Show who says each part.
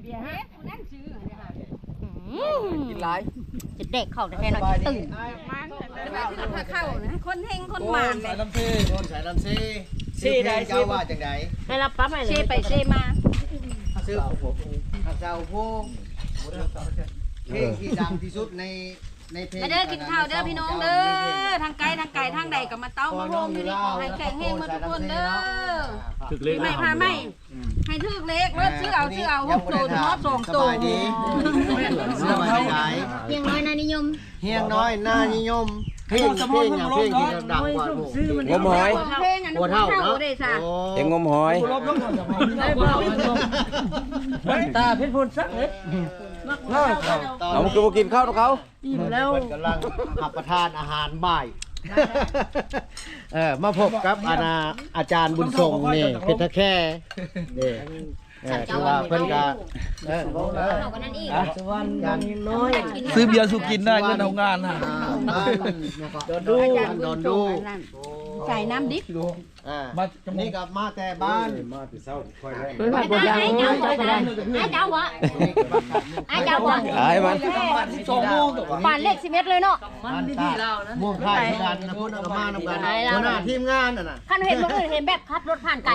Speaker 1: เบียร์ฮะนั่นชื่อเนี่ยค่ะ
Speaker 2: กินหลาย
Speaker 3: จะเด็กเข้าแต่แค่หน่อยจะตื่น
Speaker 1: ถ้าเข้านะคนเฮงคนหมานเลย
Speaker 2: สายลำซี
Speaker 4: โดนสายลำซีซีได้เจ้าว่าจังได
Speaker 3: ให้เราปั๊มให้เล
Speaker 1: เช
Speaker 3: ย
Speaker 1: ไปเชมา
Speaker 4: ซื้อข้าเจ้าผู้เพลงที่ดังที่สุดในเพลง
Speaker 1: เด้อกินข้าวเด้อพี่น้องเด้อทางไกลทางไกลทางใดกับมาเต้ามาโฮมอยู่นี่ขอให้แข็งแรงหมดทุกคนเด้อ
Speaker 2: ถึกเล็ก
Speaker 1: ไม่พาไม่ให้ทึกเล็กเลิศชื่อเอา6ตัวทอด2ตัว
Speaker 4: ดีเสื้อมาไหน
Speaker 3: เพียงน้อยนานิยม
Speaker 4: เฮียงน้อยหน้านิยมเพลงอย่างเพลงที่ดังกว่าหมู่
Speaker 2: งมหอย
Speaker 1: เพลงอันนี้เท่าได้ซะ
Speaker 2: เอ็งงมหอย
Speaker 5: ตาเพชรพูนสักเล็ด
Speaker 2: เอามันคือมากินข้าวของเขา
Speaker 5: อิ่มแล้ว
Speaker 4: กำลังรับประทานอาหารบ่ายมาพบกับอาจารย์บุญทรงนี่เพชรแค่นี่คือว่าเพิ่นก็
Speaker 3: เอากันนั่นอีก
Speaker 5: สวรรค์ยังน้อย
Speaker 6: ซื้อเบียร์สุกินได้เงินเอางานฮะ
Speaker 4: โดน
Speaker 1: อาจารย์
Speaker 4: โด
Speaker 1: บุญ
Speaker 4: น
Speaker 1: ส่
Speaker 4: ดู
Speaker 1: งใส่น้ำดิบ
Speaker 4: นี่ก็มาแต่บ้าน
Speaker 5: เป็นผัดบดยางน้อยเจ้าก็ได้
Speaker 3: ไอ้เจ้าวะไอ้เจ้าวะ
Speaker 2: ไอ้มัน
Speaker 6: 2 โมงตัว
Speaker 3: ป่านเลข11เลยเนาะ
Speaker 4: มันที่เรานะม่วงไข่กันนะพูดเอามานำกันหัวหน้าทีมงานน่ะ
Speaker 3: คันเห็นคนอื่นเห็นแบบขับรถผ่านไกล